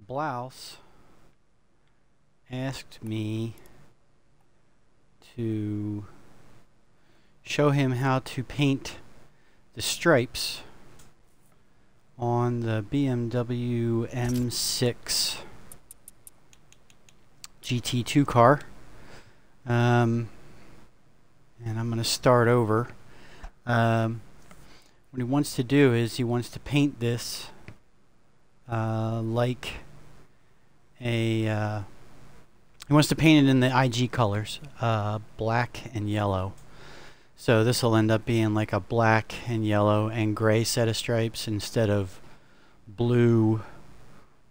Blaus asked me to show him how to paint the stripes on the BMW M6 GT2 car. And I'm going to start over. What he wants to do is he wants to paint this like a he wants to paint it in the IG colors, black and yellow. So this will end up being like a black and yellow and gray set of stripes instead of blue,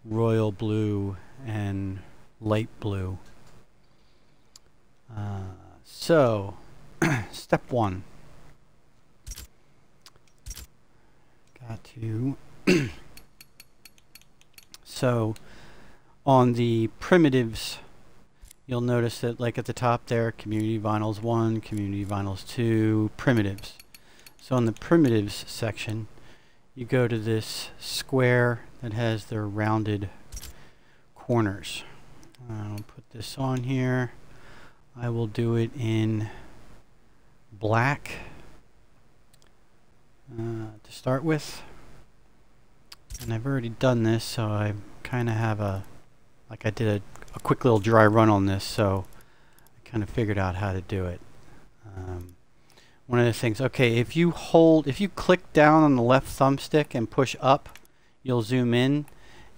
royal blue, and light blue. So step one. Got to so on the primitives, you'll notice that like at the top there, Community Vinyls 1, Community Vinyls 2, Primitives. So on the Primitives section, you go to this square that has the rounded corners. I'll put this on here. I will do it in black to start with. And I've already done this, so I kind of have I did a quick little dry run on this, so I kind of figured out how to do it. One of the things, okay, if you click down on the left thumbstick and push up, you'll zoom in.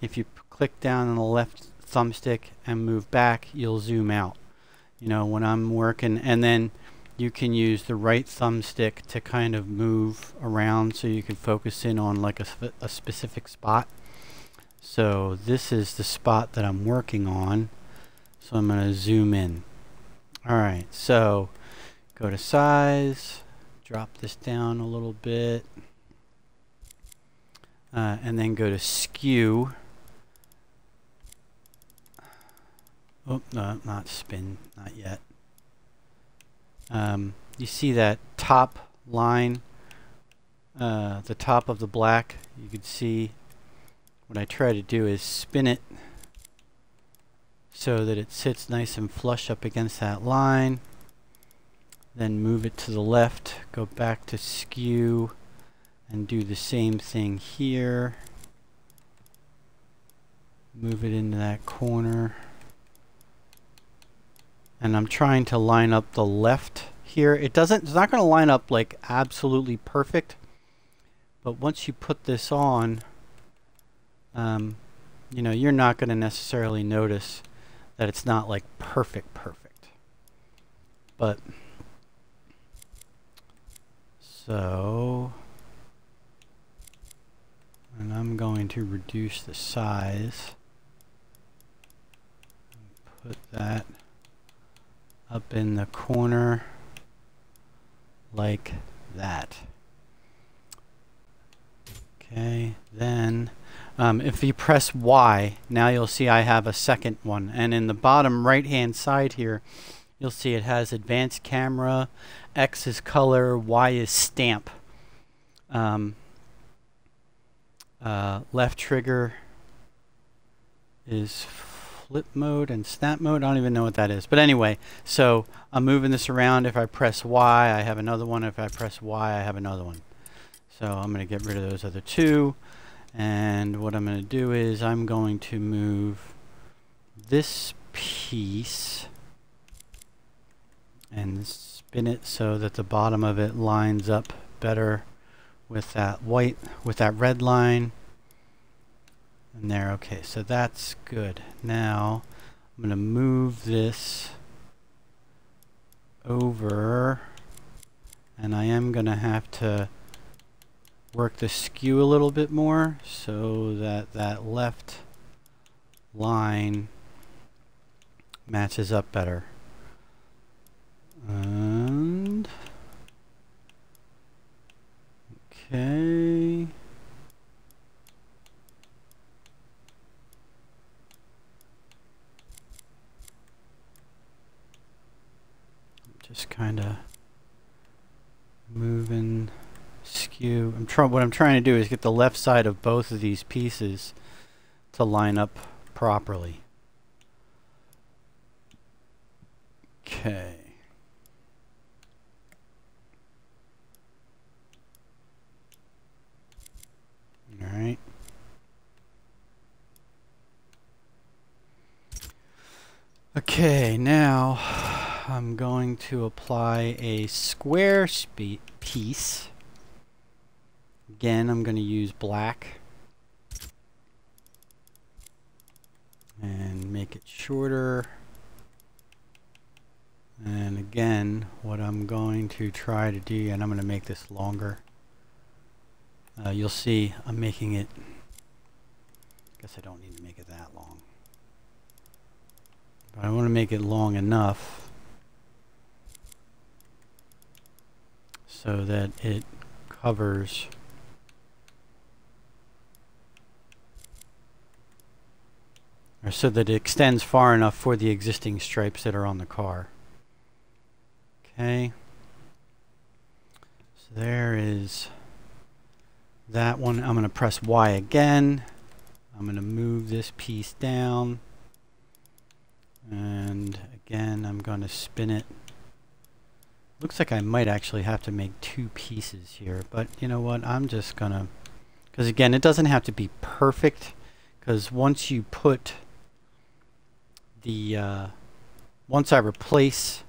If you click down on the left thumbstick and move back, you'll zoom out. You know, when I'm working, and then you can use the right thumbstick to kind of move around so you can focus in on like a specific spot. So this is the spot that I'm working on. So I'm going to zoom in. Alright, so go to size, drop this down a little bit, and then go to skew. Oh, no, not spin, not yet. You see that top line, the top of the black, you can see what I try to do is spin it so that it sits nice and flush up against that line. Then move it to the left, go back to skew, and do the same thing here. Move it into that corner. And I'm trying to line up the left here. It's not going to line up like absolutely perfect, but once you put this on, you know, you're not going to necessarily notice that it's not like perfect. But so, and I'm going to reduce the size. Put that up in the corner like that. Okay, then if you press Y, now you'll see I have a second one, and in the bottom right hand side here you'll see it has advanced camera, X is color, Y is stamp. Left trigger is flip mode and snap mode. I don't even know what that is, but anyway, so I'm moving this around. If I press Y, I have another one. If I press Y, I have another one. So I'm going to get rid of those other two, and what I'm going to do is I'm going to move this piece and spin it so that the bottom of it lines up better with that white, with that red line. And there, okay, so that's good. Now I'm going to move this over, and I am going to have to work the skew a little bit more so that that left line matches up better. And okay. Just kind of moving skew. What I'm trying to do is get the left side of both of these pieces to line up properly. Okay. All right. Okay, now I'm going to apply a square piece. Again, I'm going to use black and make it shorter. And again, what I'm going to try to do, and I'm going to make this longer. You'll see I'm making it, I guess I don't need to make it that long. But I want to make it long enough so that it covers or so that it extends far enough for the existing stripes that are on the car. Okay. So there is that one. I'm going to press Y again. I'm going to move this piece down. And again, I'm going to spin it. Looks like I might actually have to make two pieces here, but you know what? I'm just going to, because again, it doesn't have to be perfect, because once you put the, once I replace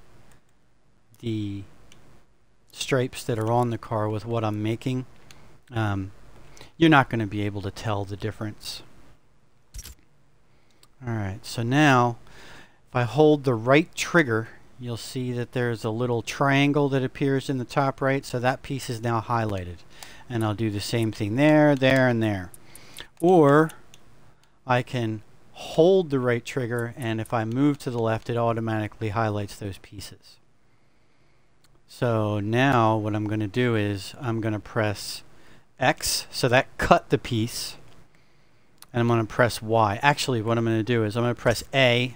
the stripes that are on the car with what I'm making, you're not going to be able to tell the difference. Alright, so now if I hold the right trigger, you'll see that there's a little triangle that appears in the top right, so that piece is now highlighted. And I'll do the same thing there, there, and there. Or I can hold the right trigger, and if I move to the left, it automatically highlights those pieces. So now what I'm going to do is I'm going to press X, so that cut the piece, and I'm going to press Y. Actually, what I'm going to do is I'm going to press A.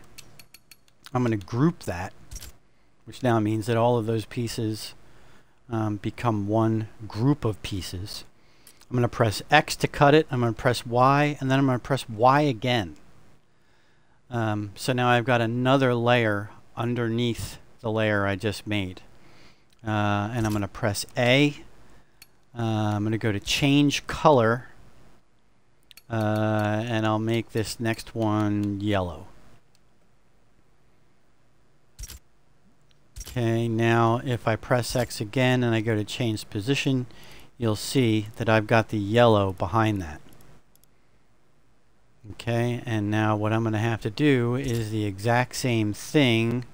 I'm going to group that, which now means that all of those pieces become one group of pieces. I'm going to press X to cut it. I'm going to press Y, and then I'm going to press Y again. So now I've got another layer underneath the layer I just made. And I'm going to press A. I'm going to go to change color. And I'll make this next one yellow. Okay, now if I press X again and I go to change position, you'll see that I've got the yellow behind that. Okay, and now what I'm going to have to do is the exact same thing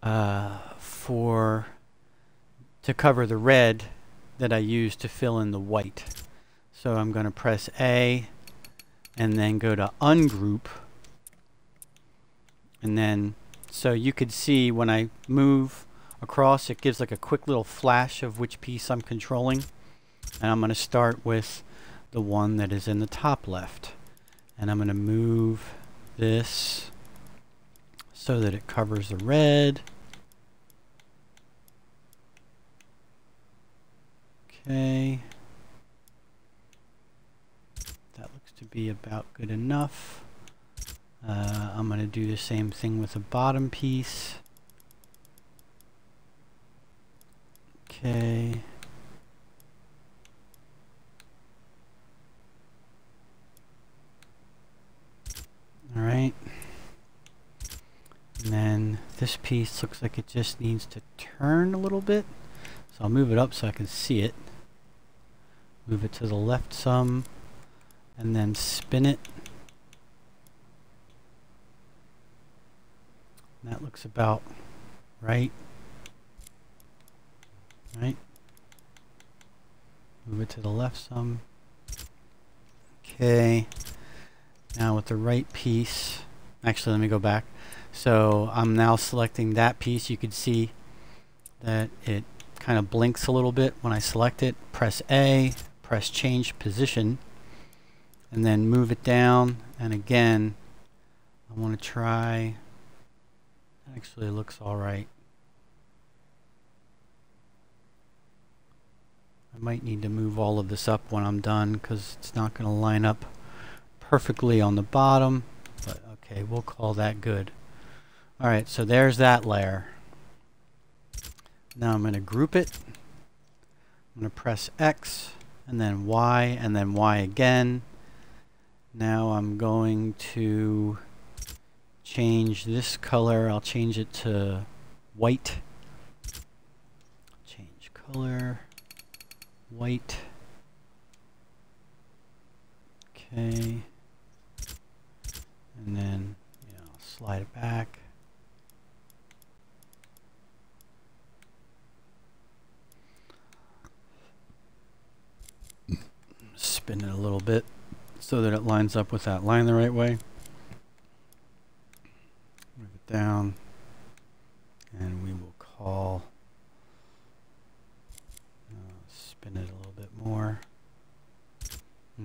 to cover the red that I used to fill in the white. So I'm going to press A and then go to ungroup, and then so you could see when I move across, it gives like a quick little flash of which piece I'm controlling. And I'm going to start with the one that is in the top left. And I'm going to move this so that it covers the red. Okay. That looks to be about good enough. I'm going to do the same thing with the bottom piece. Okay. Alright. And then this piece looks like it just needs to turn a little bit. So I'll move it up so I can see it. Move it to the left some. And then spin it. That looks about right. Right. Move it to the left some. Okay. Now with the right piece, actually let me go back. So I'm now selecting that piece. You can see that it kind of blinks a little bit when I select it. Press A, press change position, and then move it down. And again, I want to try. Actually, it looks all right. I might need to move all of this up when I'm done because it's not going to line up perfectly on the bottom, but okay, we'll call that good. Alright, so there's that layer. Now I'm going to group it. I'm going to press X, and then Y again. Now I'm going to change this color. I'll change it to white. Change color, white. Okay. And then, I'll slide it back. Spin it a little bit so that it lines up with that line the right way. Move it down, and we will call, spin it a little bit more.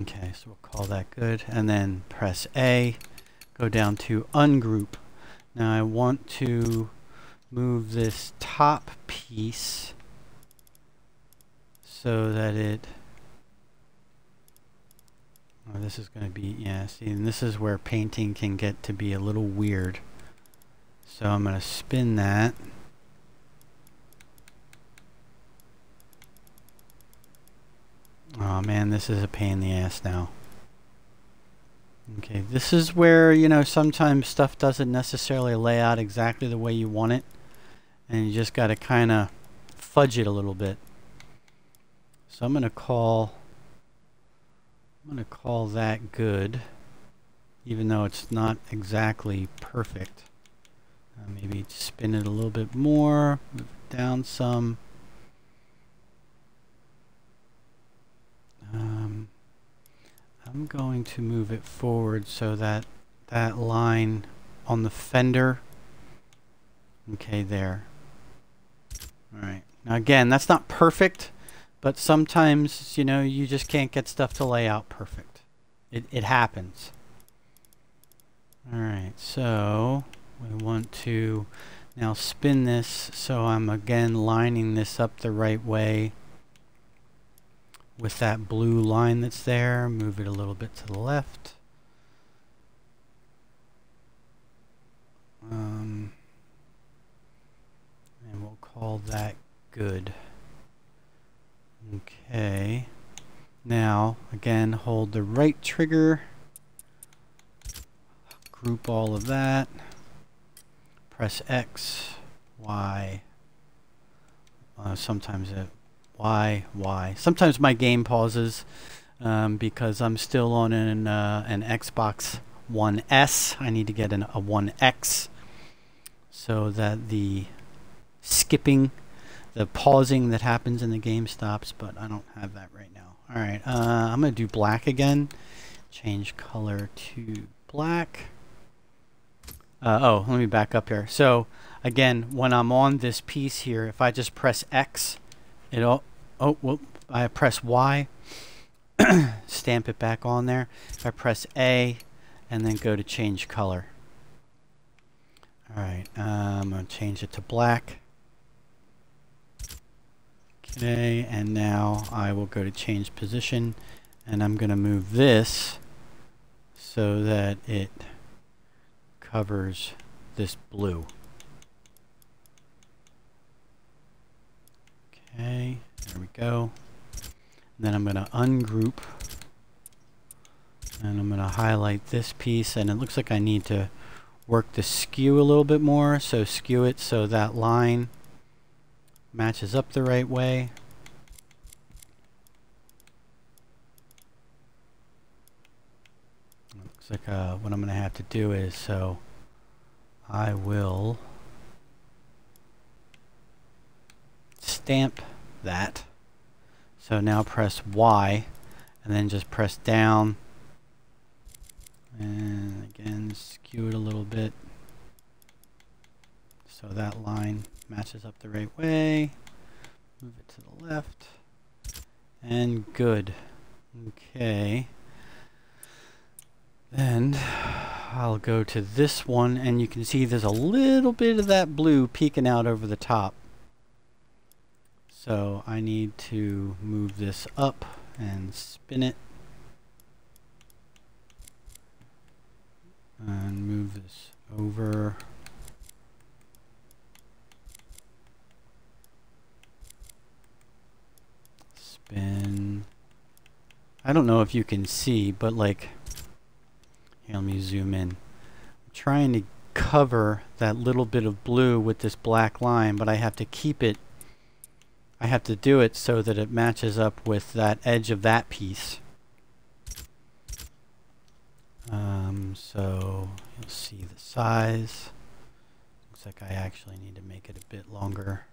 Okay, so we'll call that good, and then press A, go down to ungroup. Now I want to move this top piece so that it, this is going to be, see, and this is where painting can get to be a little weird. So I'm going to spin that. Oh man, this is a pain in the ass now. Okay, this is where, sometimes stuff doesn't necessarily lay out exactly the way you want it, and you just got to kind of fudge it a little bit. So I'm going to call that good, even though it's not exactly perfect. Maybe spin it a little bit more, move it down some. I'm going to move it forward so that that line on the fender, okay, there. Alright, now again, that's not perfect, but sometimes, you just can't get stuff to lay out perfect. It happens. Alright, so we want to now spin this so I'm again lining this up the right way with that blue line that's there. Move it a little bit to the left. And we'll call that good. Okay. Now, again, hold the right trigger. Group all of that. Press X, Y. Sometimes it Y. Sometimes my game pauses because I'm still on an Xbox One S. I need to get a One X so that the skipping, the pausing that happens in the game stops, but I don't have that right now. Alright, I'm going to do black again. Change color to black. Oh, let me back up here. So, again, when I'm on this piece here, if I just press X, I press Y, stamp it back on there. If I press A, and then go to change color. Alright, I'm going to change it to black. Okay, and now I will go to change position, and I'm going to move this so that it covers this blue. Okay, there we go. And then I'm going to ungroup, and I'm going to highlight this piece, and it looks like I need to work the skew a little bit more, so skew it so that line matches up the right way. Looks like what I'm going to have to do is, so I will stamp that. So now press Y and then just press down, and again skew it a little bit so that line matches up the right way. Move it to the left, and good. Okay, then I'll go to this one, and you can see there's a little bit of that blue peeking out over the top. So I need to move this up and spin it. this over. Spin. I don't know if you can see, but like, here, let me zoom in. I'm trying to cover that little bit of blue with this black line, but I have to keep it, I have to do it so that it matches up with that edge of that piece. So you'll see the size. Looks like I actually need to make it a bit longer.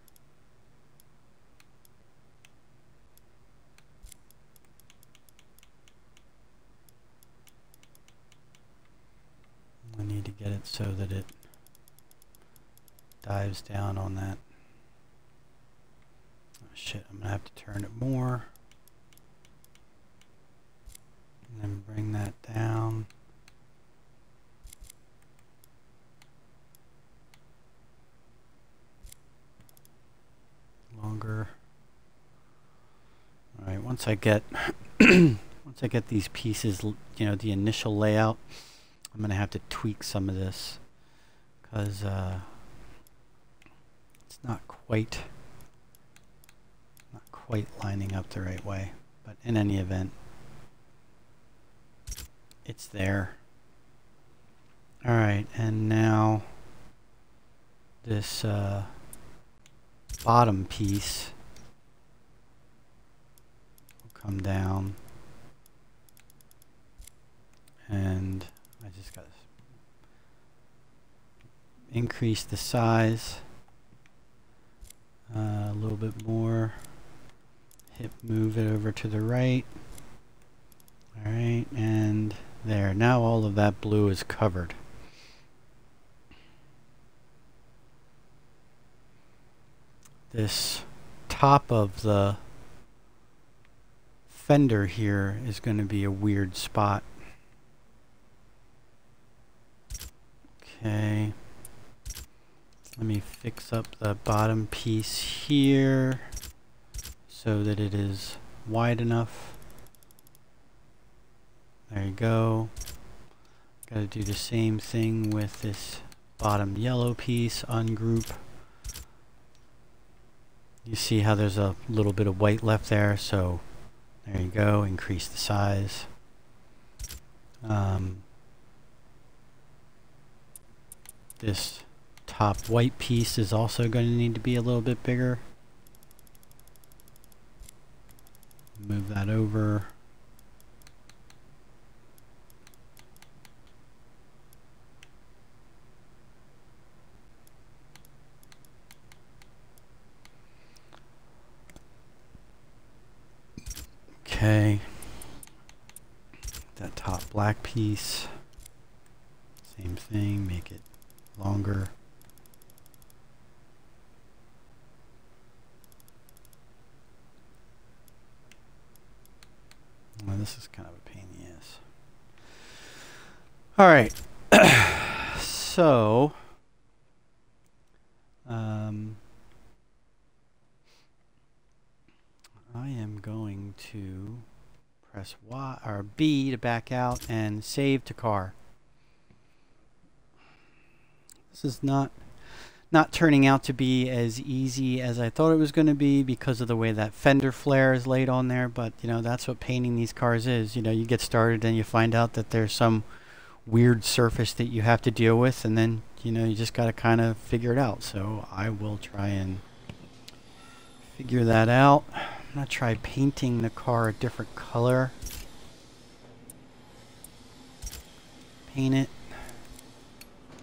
I need to get it so that it dives down on that. Oh shit, I'm gonna have to turn it more. And then bring that down. Longer. Alright, once I get once I get these pieces, you know, the initial layout, I'm gonna have to tweak some of this because it's not quite lining up the right way. But in any event, it's there. Alright, and now this bottom piece will come down, and I just got to increase the size a little bit more, move it over to the right. Alright, and there, now all of that blue is covered. This top of the fender here is going to be a weird spot. Okay, let me fix up the bottom piece here so that it is wide enough. There you go. Got to do the same thing with this bottom yellow piece, ungroup. You see how there's a little bit of white left there, so there you go, increase the size. This top white piece is also going to need to be a little bit bigger. Move that over. Okay, that top black piece, same thing, make it longer. Well, this is kind of a pain in the ass. All right, so I am going to press Y or B to back out and save to car. This is not turning out to be as easy as I thought it was going to be because of the way that fender flare is laid on there, but you know, that's what painting these cars is. You know, you get started and you find out that there's some weird surface that you have to deal with, and then you know, you just got to kind of figure it out. So I will try and figure that out. I'm going to try painting the car a different color. Paint it.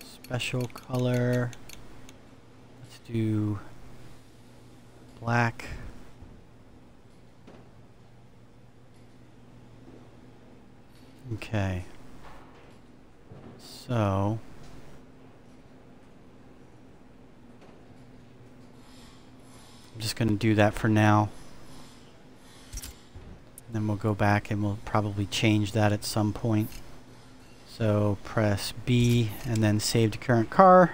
Special color. Let's do black. Okay. So I'm just going to do that for now. And then we'll go back and we'll probably change that at some point. So press B and then save to current car.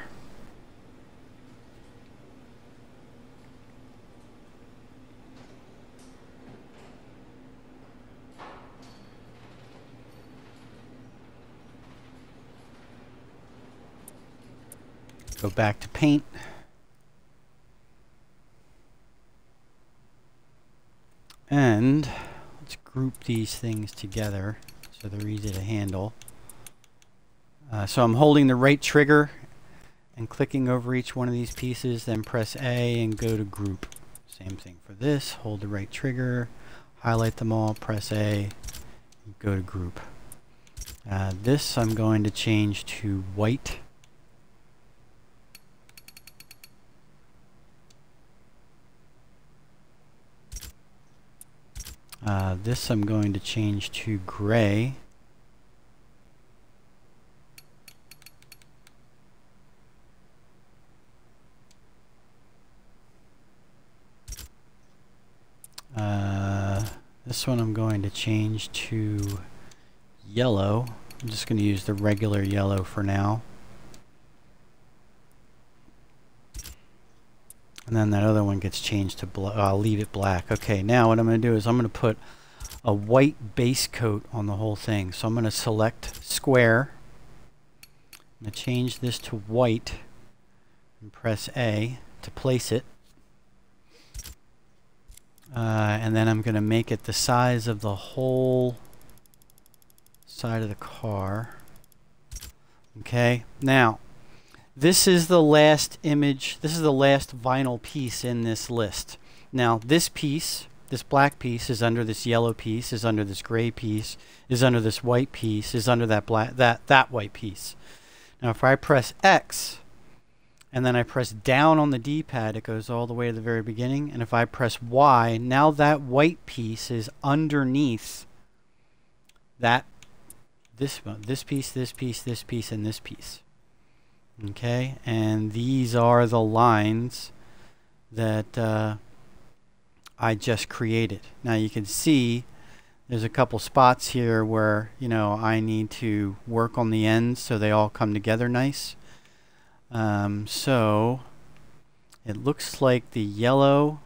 Go back to paint. And let's group these things together so they're easy to handle. So I'm holding the right trigger and clicking over each one of these pieces, then press A and go to group. Same thing for this. Hold the right trigger, highlight them all, press A, and go to group. This I'm going to change to white. This I'm going to change to gray. This one I'm going to change to yellow. I'm just going to use the regular yellow for now. And then that other one gets changed to black. I'll leave it black. Okay, now what I'm going to do is I'm going to put a white base coat on the whole thing. So I'm going to select square. I'm going to change this to white and press A to place it. And then I'm going to make it the size of the whole side of the car. Okay, now this is the last image, this is the last vinyl piece in this list. Now this piece, this black piece is under this yellow piece, is under this gray piece, is under this white piece, is under that black that white piece. Now if I press X and then I press down on the D-pad, it goes all the way to the very beginning. And if I press Y, now that white piece is underneath that this piece, this piece, this piece, and this piece. Okay, and these are the lines that I just created. Now you can see there's a couple spots here where, you know, I need to work on the ends so they all come together nice. So it looks like the yellow,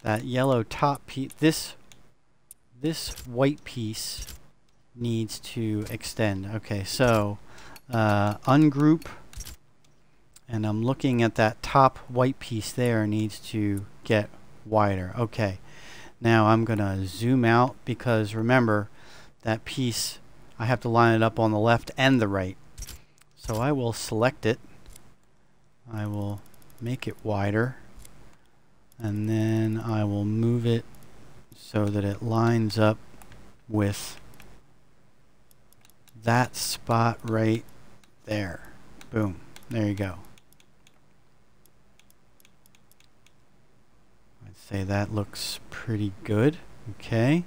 that yellow top piece, this white piece needs to extend. Okay, so ungroup, and I'm looking at that top white piece there needs to get wider. Okay, now I'm gonna zoom out because remember that piece I have to line it up on the left and the right. So I will select it, I will make it wider, and then I will move it so that it lines up with that spot right there. Boom. There you go. I'd say that looks pretty good. Okay.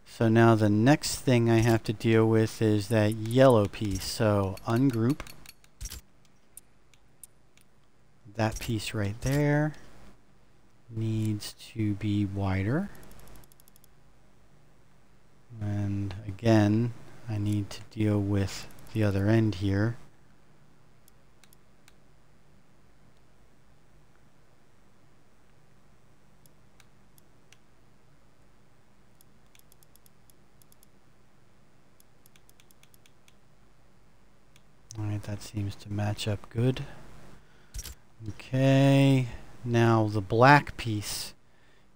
So now the next thing I have to deal with is that yellow piece. So ungroup. That piece right there needs to be wider. And again, I need to deal with the other end here. Alright, that seems to match up good. Okay, now the black piece,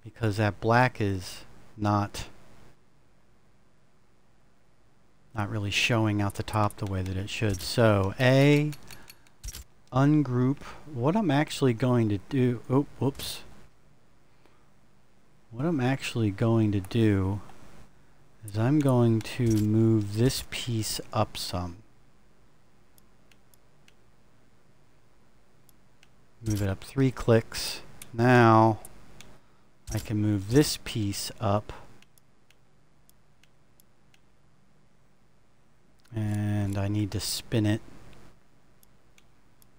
because that black is not really showing out the top the way that it should. So A, ungroup. What I'm actually going to do, oh, whoops. What I'm actually going to do is I'm going to move this piece up some. Move it up 3 clicks. Now I can move this piece up. And I need to spin it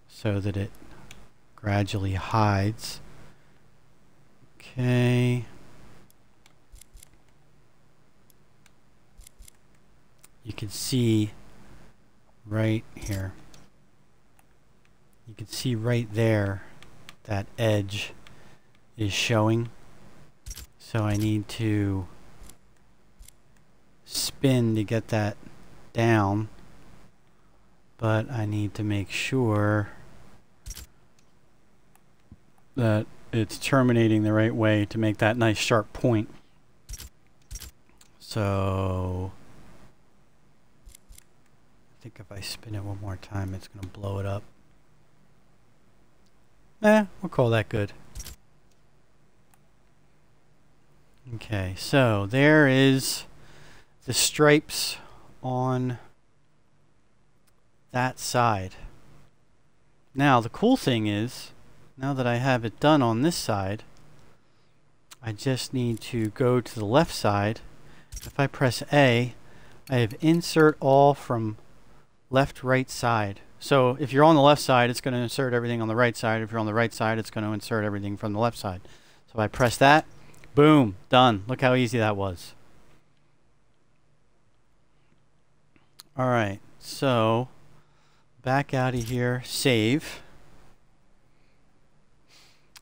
so that it gradually hides. Okay. You can see right here. You can see right there that edge is showing. So I need to spin to get that down, but I need to make sure that it's terminating the right way to make that nice sharp point. So I think if I spin it one more time, it's going to blow it up. We'll call that good. Okay, so there is the stripes on that side. Now the cool thing is, now that I have it done on this side, I just need to go to the left side. If I press A, I have insert all from left, right side. So if you're on the left side, it's going to insert everything on the right side. If you're on the right side, it's going to insert everything from the left side. So if I press that, boom, done. Look how easy that was. Alright, so back out of here, save.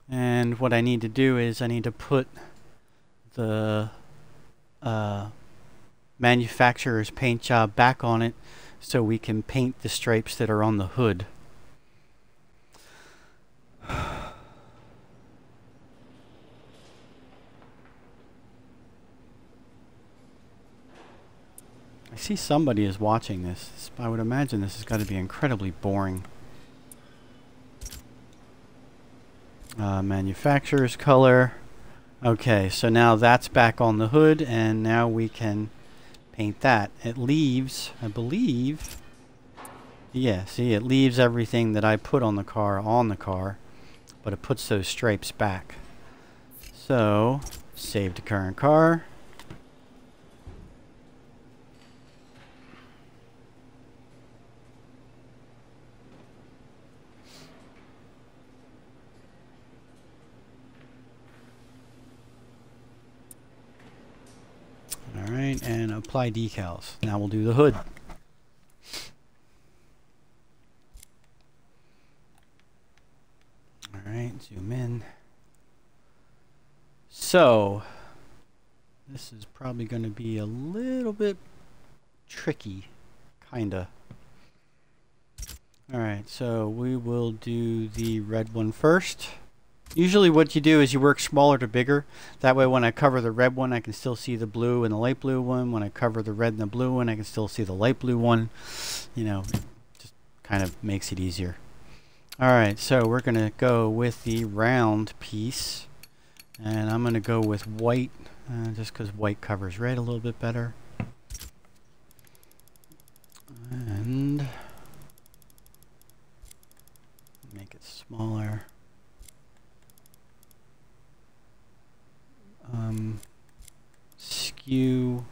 And what I need to do is I need to put the manufacturer's paint job back on it so we can paint the stripes that are on the hood. I see somebody is watching this. I would imagine this has got to be incredibly boring. Manufacturer's color. Okay, so now that's back on the hood, and now we can paint that. It leaves, I believe, yeah, see, it leaves everything that I put on the car, but it puts those stripes back. So, save to current car. Alright, and apply decals. Now we'll do the hood. Alright, zoom in. So, this is probably going to be a little bit tricky, kinda. Alright, so we will do the red one first. Usually what you do is you work smaller to bigger. That way when I cover the red one, I can still see the blue and the light blue one. When I cover the red and the blue one, I can still see the light blue one. You know, it just kind of makes it easier. Alright, so we're going to go with the round piece. And I'm going to go with white, just because white covers red a little bit better. And make it smaller. Skew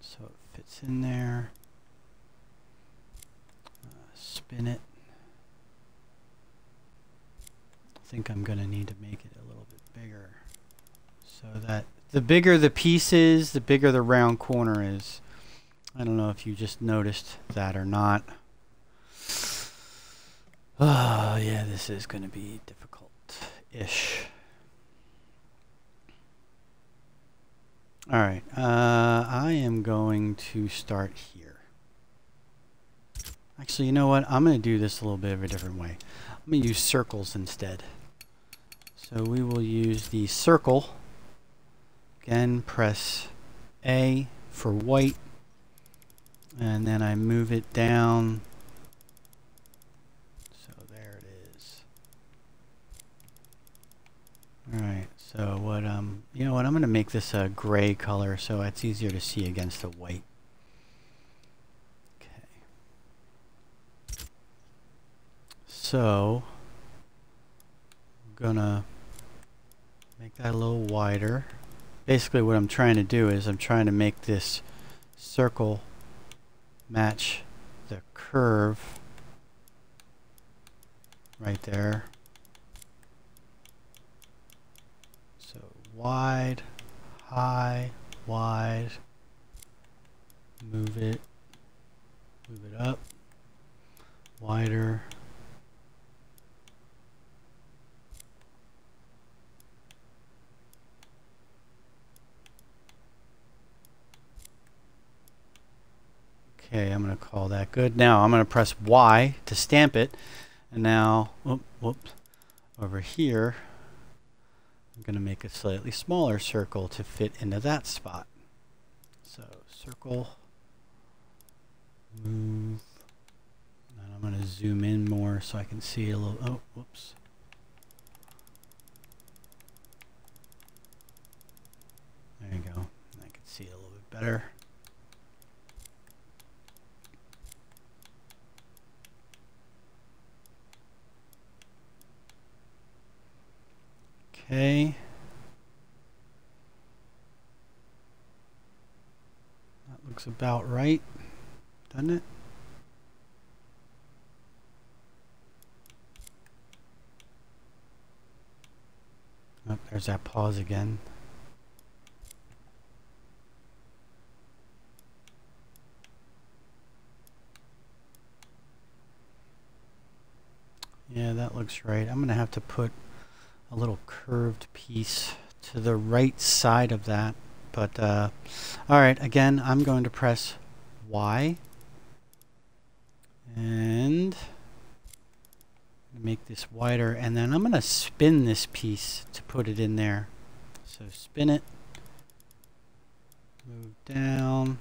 so it fits in there. Spin it. I think I'm going to need to make it a little bit bigger so that the bigger the piece is, the bigger the round corner is. I don't know if you just noticed that or not. Oh yeah, this is going to be difficult-ish. Alright, I am going to start here. Actually, you know what? I'm going to do this a little bit of a different way. I'm going to use circles instead. So we will use the circle. Again, press A for white. And then I move it down. So there it is. Alright. So what you know what, I'm going to make this a gray color so it's easier to see against the white. Okay. So I'm going to make that a little wider. Basically what I'm trying to do is I'm trying to make this circle match the curve right there. Wide, high, wide, move it up, wider, okay, I'm going to call that good. Now I'm going to press Y to stamp it, and now, whoops, over here, I'm going to make a slightly smaller circle to fit into that spot. So circle, move, and I'm going to zoom in more so I can see a little, oh, whoops. There you go. I can see it a little bit better. Okay. That looks about right, doesn't it? Oh, there's that pause again. Yeah, that looks right. I'm going to have to put a little curved piece to the right side of that. But, alright, again, I'm going to press Y. And make this wider. And then I'm going to spin this piece to put it in there. So spin it. Move down.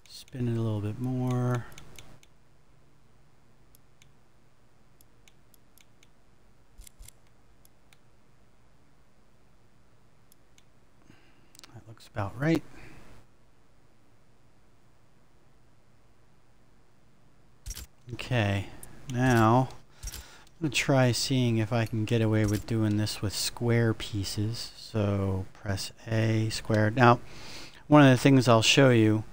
Spin it a little bit more. Looks about right. Okay, now I'm going to try seeing if I can get away with doing this with square pieces. So press A, square. Now, one of the things I'll show you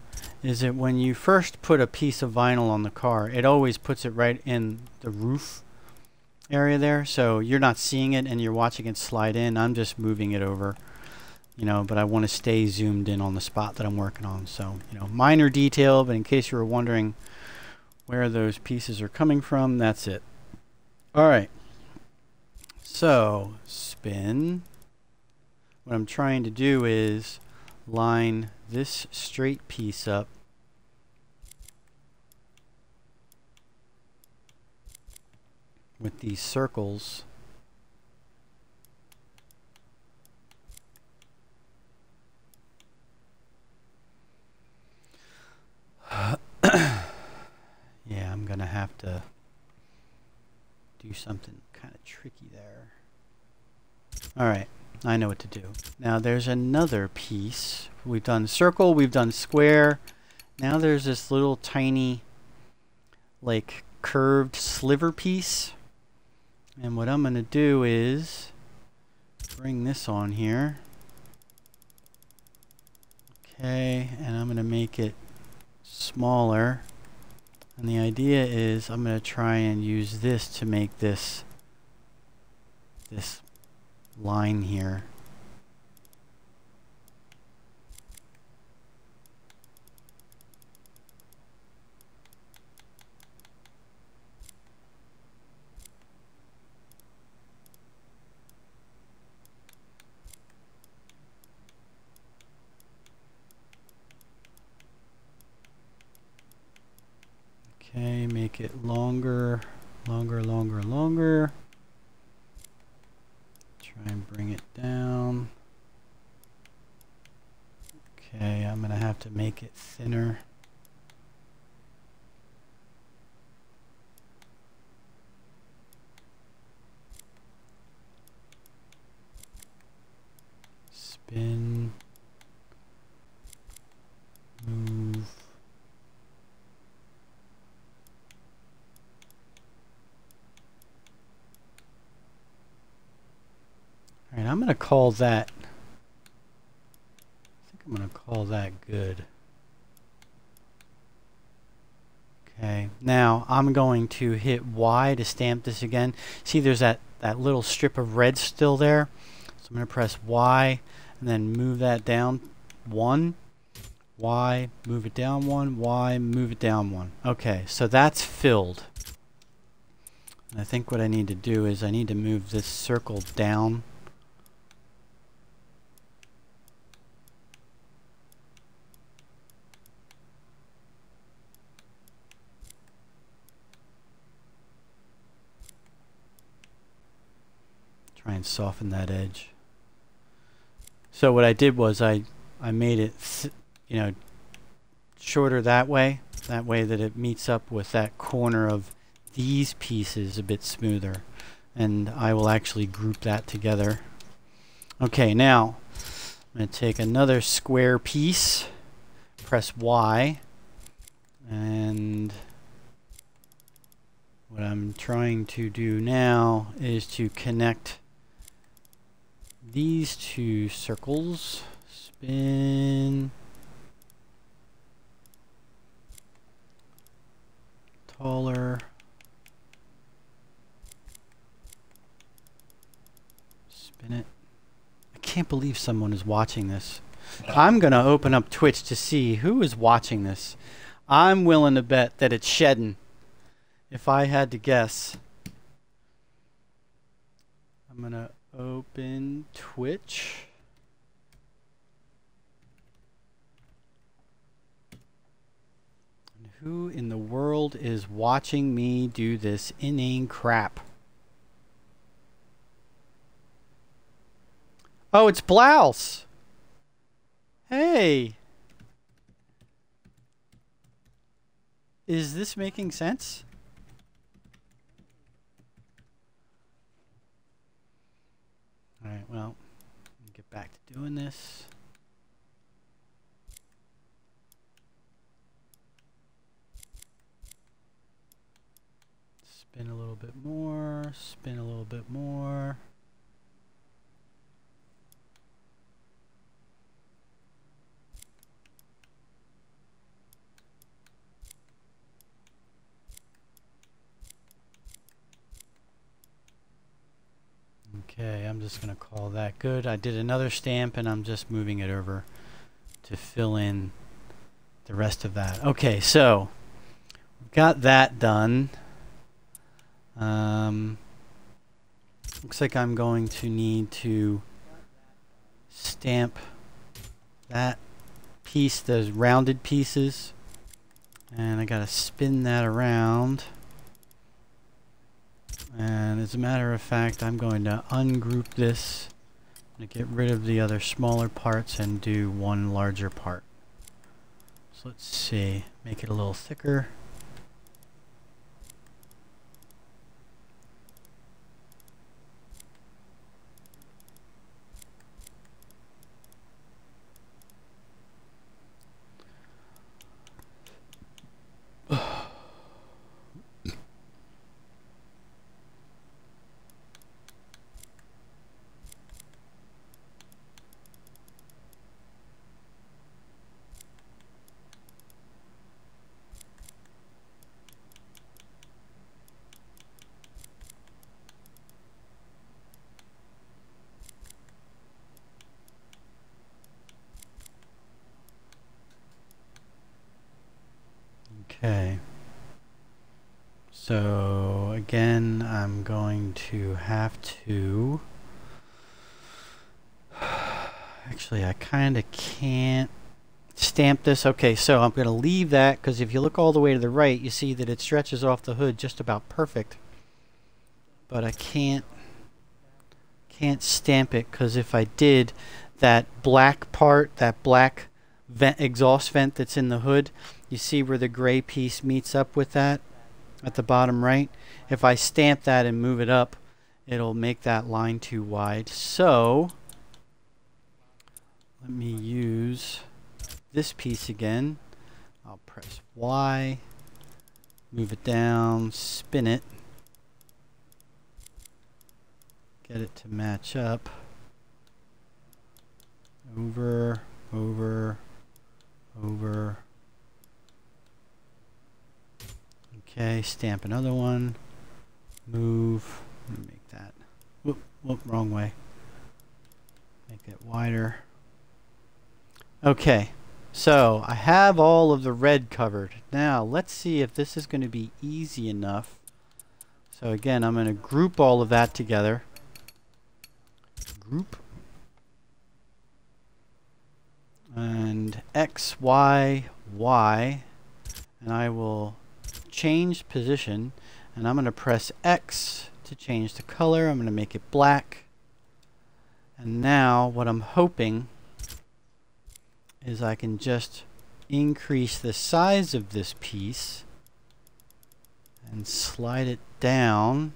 is that when you first put a piece of vinyl on the car, it always puts it right in the roof area there. So you're not seeing it and you're watching it slide in. I'm just moving it over. You know, but I want to stay zoomed in on the spot that I'm working on. So, you know, minor detail, but in case you were wondering where those pieces are coming from, that's it. All right. So, spin. What I'm trying to do is line this straight piece up with these circles. Yeah, I'm gonna have to do something kind of tricky there. Alright, I know what to do. Now there's another piece. We've done circle, we've done square. Now there's this little tiny, like, curved sliver piece. And what I'm gonna do is bring this on here. Okay, and I'm gonna make it smaller, and the idea is I'm going to try and use this to make this line here. Okay, make it longer, longer. Try and bring it down. Okay, I'm gonna have to make it thinner. Spin. Move. Alright, I'm going to call that, I think I'm going to call that good. Okay, now I'm going to hit Y to stamp this again. See, there's that little strip of red still there. So I'm going to press Y and then move that down 1. Y, move it down 1. Y, move it down 1. Okay, so that's filled. And I think what I need to do is I need to move this circle down. and soften that edge. So what I did was I made it, you know, shorter that way that it meets up with that corner of these pieces a bit smoother. And I will actually group that together. Okay, now I'm going to take another square piece, press Y, and what I'm trying to do now is to connect these two circles. Spin. Taller. Spin it. I can't believe someone is watching this. I'm going to open up Twitch to see who is watching this. I'm willing to bet that it's shedding. If I had to guess. I'm going to open Twitch. And who in the world is watching me do this inane crap? Oh, it's Blaus. Hey. Is this making sense? Alright, well, get back to doing this. Spin a little bit more, spin a little bit more. Okay, I'm just going to call that good. I did another stamp and I'm just moving it over to fill in the rest of that. Okay, so got that done. Looks like I'm going to need to stamp that piece, those rounded pieces, and I got to spin that around. And as a matter of fact, I'm going to ungroup this to get rid of the other smaller parts and do one larger part. So let's see, make it a little thicker. Okay, so again I'm going to have to actually I kind of can't stamp this. Okay, so I'm going to leave that because if you look all the way to the right you see that it stretches off the hood just about perfect, but I can't stamp it because if I did, that black part, that black vent, exhaust vent that's in the hood, you see where the gray piece meets up with that at the bottom right? If I stamp that and move it up, it'll make that line too wide. So let me use this piece again. I'll press Y, move it down, spin it, get it to match up. Over, over, over. Okay, stamp another one. Move. Let me make that. Whoop, whoop, wrong way. Make it wider. Okay, so I have all of the red covered. Now, let's see if this is going to be easy enough. So again, I'm going to group all of that together. Group. And X, Y, Y. And I will change position, and I'm going to press X to change the color. I'm going to make it black. And now what I'm hoping is I can just increase the size of this piece and slide it down.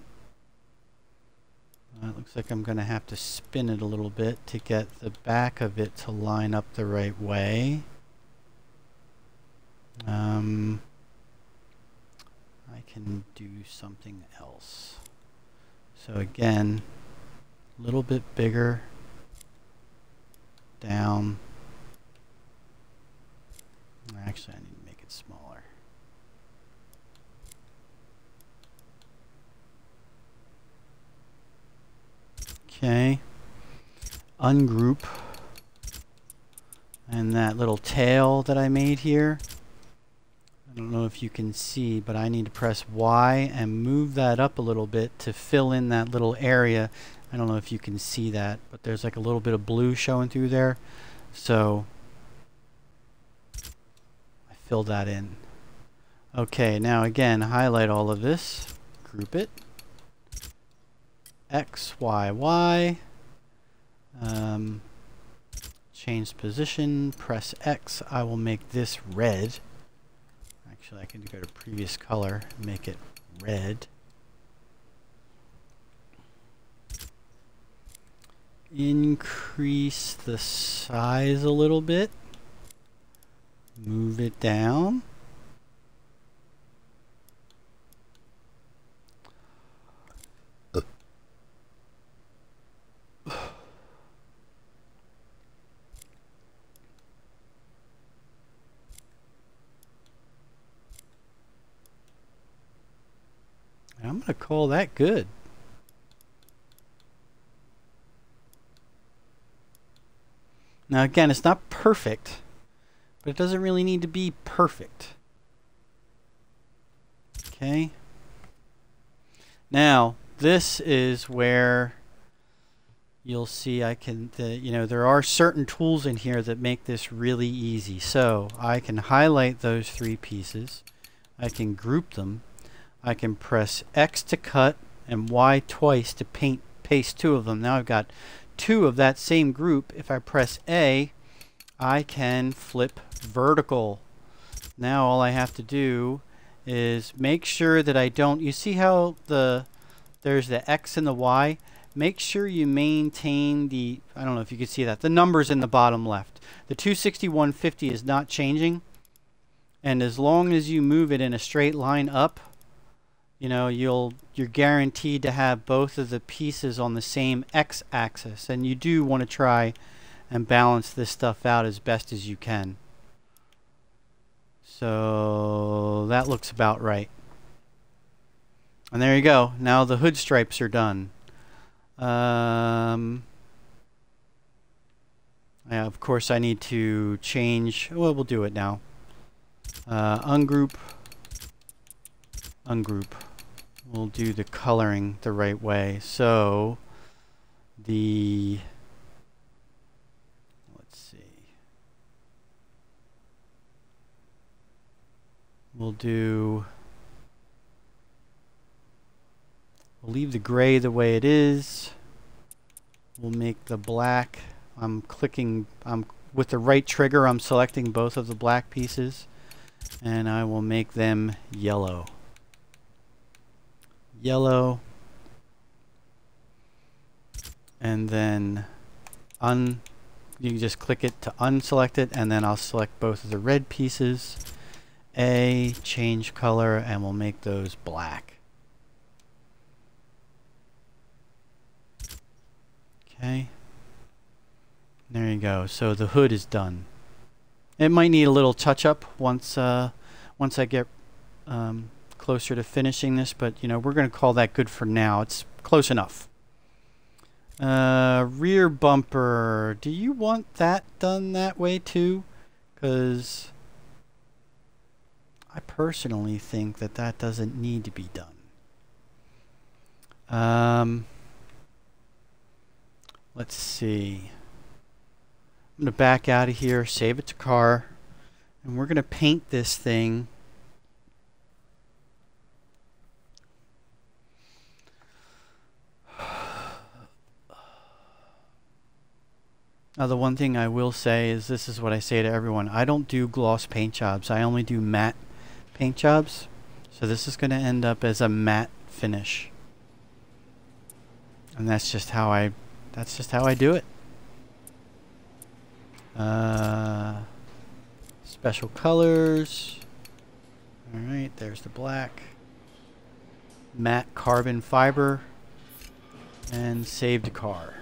It looks like I'm going to have to spin it a little bit to get the back of it to line up the right way. I can do something else. So again, a little bit bigger, down. Actually, I need to make it smaller. Okay, ungroup, and that little tail that I made here, I don't know if you can see, but I need to press Y and move that up a little bit to fill in that little area. I don't know if you can see that, but there's like a little bit of blue showing through there, so I filled that in. Okay, now again, highlight all of this, group it, X, Y, Y, change position, press X. I will make this red. Actually, I can go to previous color and make it red. Increase the size a little bit. Move it down. I'm going to call that good. Now again, it's not perfect, but it doesn't really need to be perfect. Okay. Now, this is where you'll see I can, you know, there are certain tools in here that make this really easy. So I can highlight those three pieces. I can group them. I can press X to cut and Y twice to paste two of them. Now I've got two of that same group. If I press A, I can flip vertical. Now all I have to do is make sure that I don't, you see how there's the X and the Y? Make sure you maintain the, I don't know if you can see that, the numbers in the bottom left. The 261.50 is not changing, and as long as you move it in a straight line up, you know, you're guaranteed to have both of the pieces on the same x-axis, and you do want to try and balance this stuff out as best as you can. So that looks about right. And there you go. Now the hood stripes are done. Yeah, of course I need to change, well, we'll do it now. Ungroup. We'll do the coloring the right way. So let's see. We'll leave the gray the way it is. We'll make the black. I'm with the right trigger, I'm selecting both of the black pieces, and I will make them yellow. Yellow, and then you can just click it to unselect it, and then I'll select both of the red pieces, A, change color, and we'll make those black. Okay, there you go. So the hood is done. It might need a little touch up once I get closer to finishing this, but you know, we're going to call that good for now. It's close enough. Rear bumper, do you want that done that way too? Because I personally think that that doesn't need to be done. Let's see. I'm going to back out of here, save it to car, and we're going to paint this thing Now the one thing I will say is, this is what I say to everyone. I don't do gloss paint jobs. I only do matte paint jobs. So this is going to end up as a matte finish. And that's just how I do it. Special colors. Alright, there's the black. Matte carbon fiber. And saved car.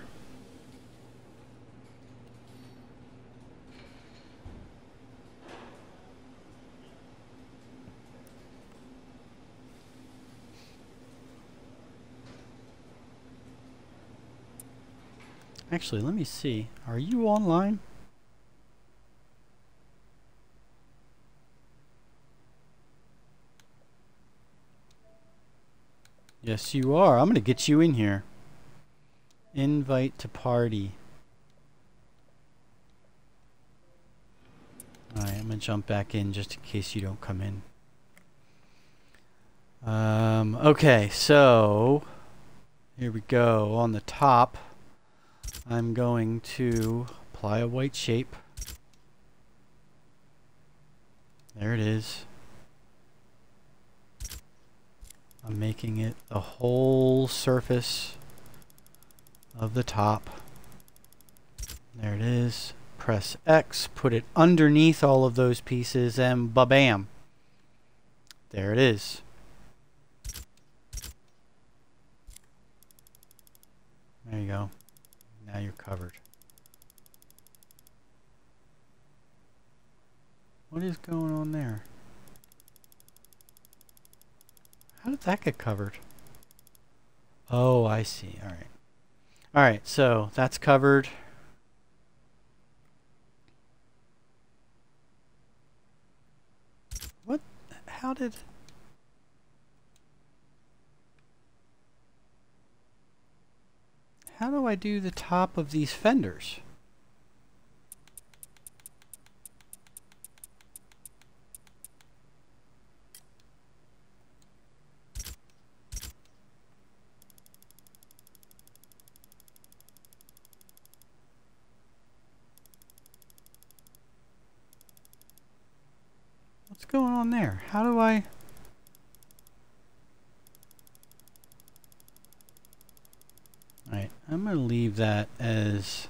Actually, let me see. Are you online? Yes, you are. I'm going to get you in here. Invite to party. Alright, I'm going to jump back in just in case you don't come in. Okay, so here we go. On the top, I'm going to apply a white shape. There it is. I'm making it the whole surface of the top. There it is. Press X, put it underneath all of those pieces, and ba-bam. There it is. There you go. Now you're covered. What is going on there? How did that get covered? Oh, I see. All right. All right, so that's covered. What? How did... How do I do the top of these fenders? What's going on there? How do I... Alright, I'm going to leave that as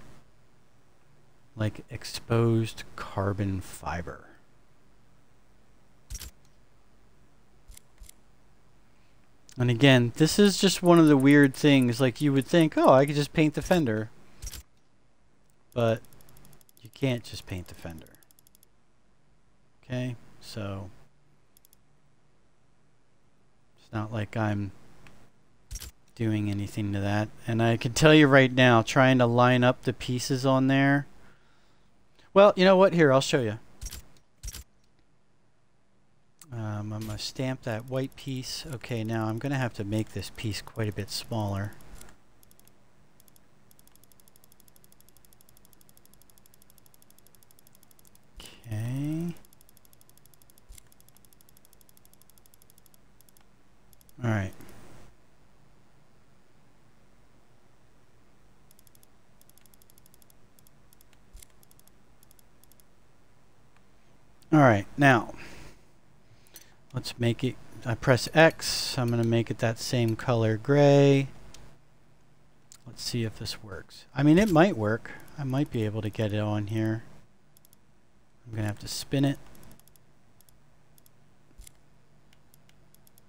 like exposed carbon fiber. And again, this is just one of the weird things. Like, you would think, oh, I could just paint the fender. But you can't just paint the fender. Okay, so it's not like I'm doing anything to that. And I can tell you right now, trying to line up the pieces on there. Well, you know what? Here, I'll show you. I'm going to stamp that white piece. Okay, now I'm going to have to make this piece quite a bit smaller. Okay. All right. All right, now let's make it, I press X, I'm going to make it that same color gray. Let's see if this works. I mean, it might work. I might be able to get it on here. I'm going to have to spin it.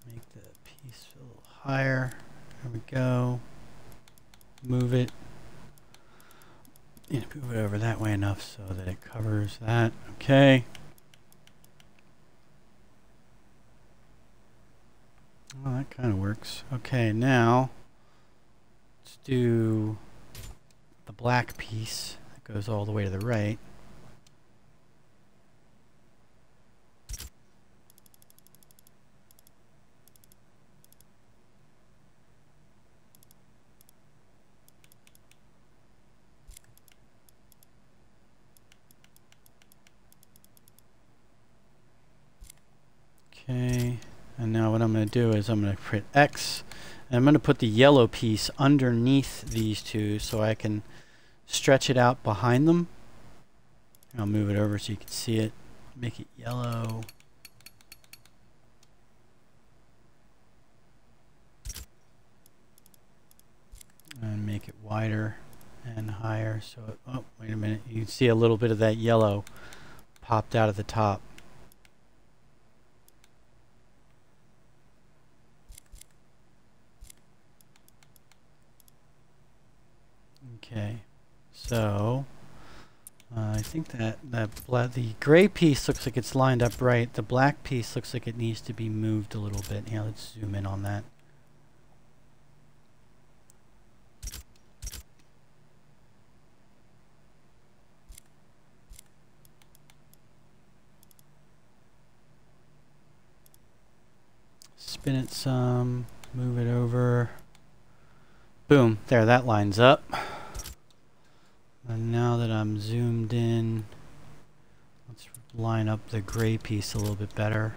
Make the piece a little higher. There we go. Move it. Move it over that way enough so that it covers that. Okay. Well, that kind of works. Okay, now let's do the black piece that goes all the way to the right. Okay. And now what I'm going to do is I'm going to hit X, and I'm going to put the yellow piece underneath these two so I can stretch it out behind them. I'll move it over so you can see it. Make it yellow. And make it wider and higher. So, oh, wait a minute. You can see a little bit of that yellow popped out of the top. Okay, so I think that the gray piece looks like it's lined up right. The black piece looks like it needs to be moved a little bit. Here, let's zoom in on that. Spin it some, move it over. Boom, there, that lines up. And now that I'm zoomed in, let's line up the gray piece a little bit better.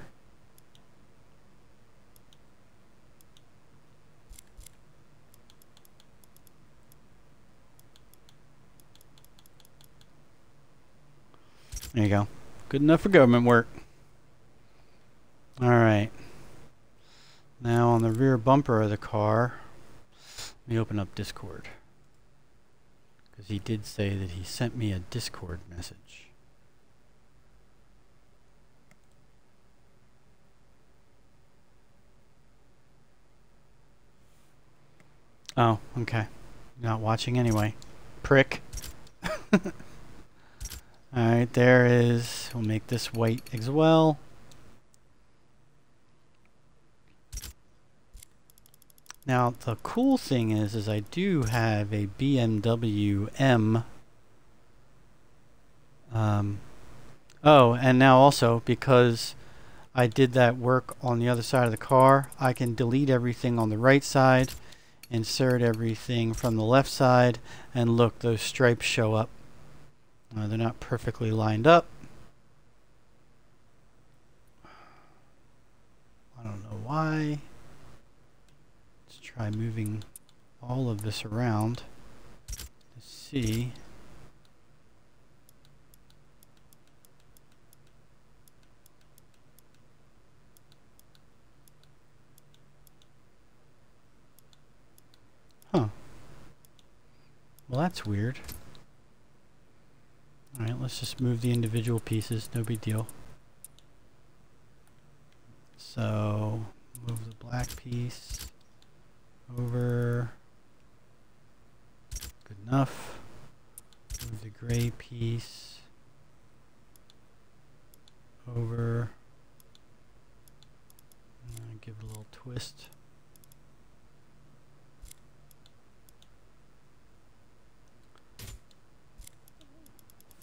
There you go. Good enough for government work. Alright. Now on the rear bumper of the car, let me open up Discord. Because he did say that he sent me a Discord message. Oh, okay. Not watching anyway. Prick. Alright, there is. We'll make this white as well. Now, the cool thing is I do have a BMW M. Oh, and now also, because I did that work on the other side of the car, I can delete everything on the right side, insert everything from the left side, and look, those stripes show up. They're not perfectly lined up. I don't know why. Try moving all of this around to see. Huh. Well, that's weird. Alright, let's just move the individual pieces, no big deal. So, move the black piece over. Good enough. Move the gray piece over. Give it a little twist.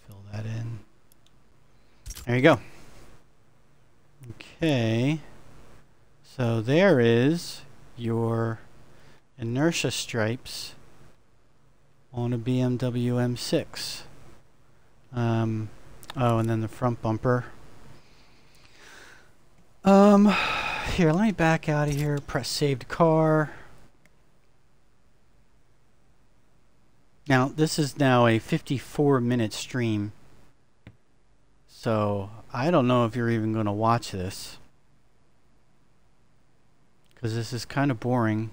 Fill that in. There you go. Okay. So there is your inertia stripes on a BMW M6. Oh, and then the front bumper. Here, let me back out of here, press saved car. Now, this is now a 54-minute stream. So, I don't know if you're even going to watch this, because this is kind of boring.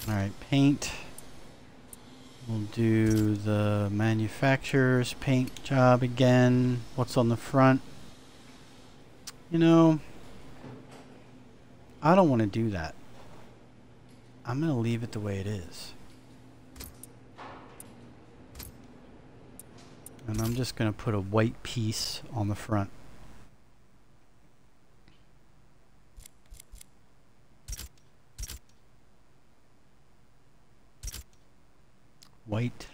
Alright, paint. We'll do the manufacturer's paint job again. What's on the front? You know, I don't want to do that. I'm going to leave it the way it is. And I'm just going to put a white piece on the front. White.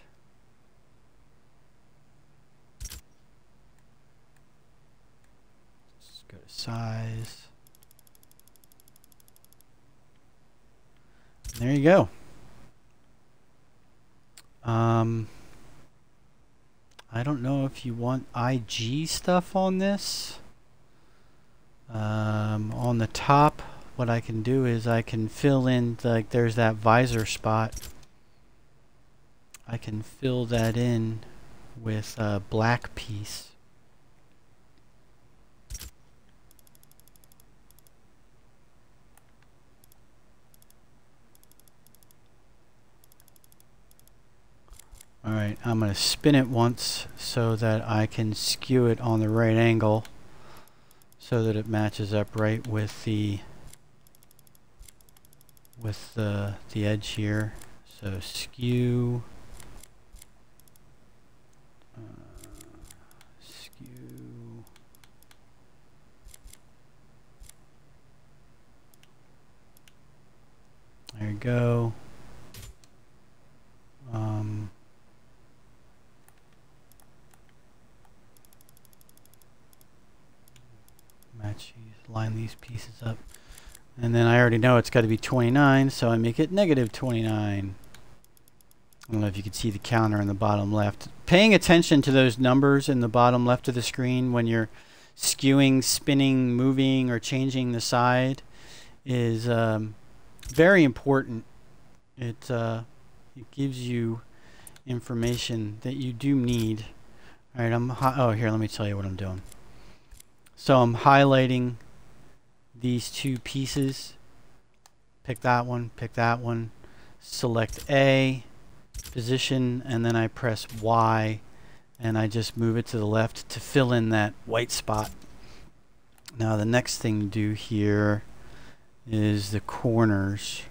Let's go to size. And there you go. I don't know if you want IG stuff on this. On the top, what I can do is I can fill in, like there's that visor spot. I can fill that in with a black piece. Alright, I'm going to spin it once so that I can skew it on the right angle so that it matches up right with the edge here. So skew, skew, there you go. Line these pieces up, and then I already know it's got to be 29, so I make it negative 29. I don't know if you can see the counter in the bottom left. Paying attention to those numbers in the bottom left of the screen when you're skewing, spinning, moving, or changing the side is very important. It gives you information that you do need. All right, oh, here, let me tell you what I'm doing. So I'm highlighting these two pieces. Pick that one, select A, position, and then I press Y, and I just move it to the left to fill in that white spot. Now the next thing to do here is the corners.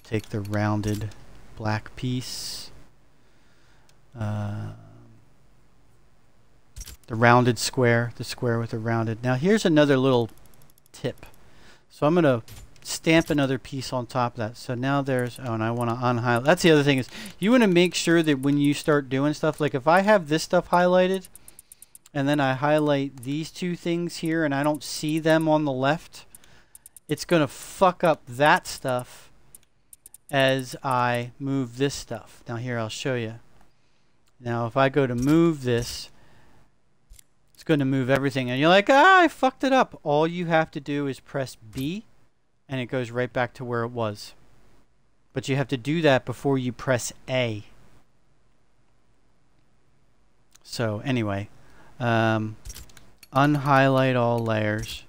Take the rounded black piece. The rounded square, the square with the rounded. Now here's another little tip. So I'm going to stamp another piece on top of that. So now there's, oh, and I want to unhighlight. That's the other thing is you want to make sure that when you start doing stuff, like if I have this stuff highlighted and then I highlight these two things here and I don't see them on the left, it's going to fuck up that stuff as I move this stuff. Now here, I'll show you. Now if I go to move this, it's going to move everything. And you're like, ah, I fucked it up. All you have to do is press B and it goes right back to where it was. But you have to do that before you press A. So anyway, unhighlight all layers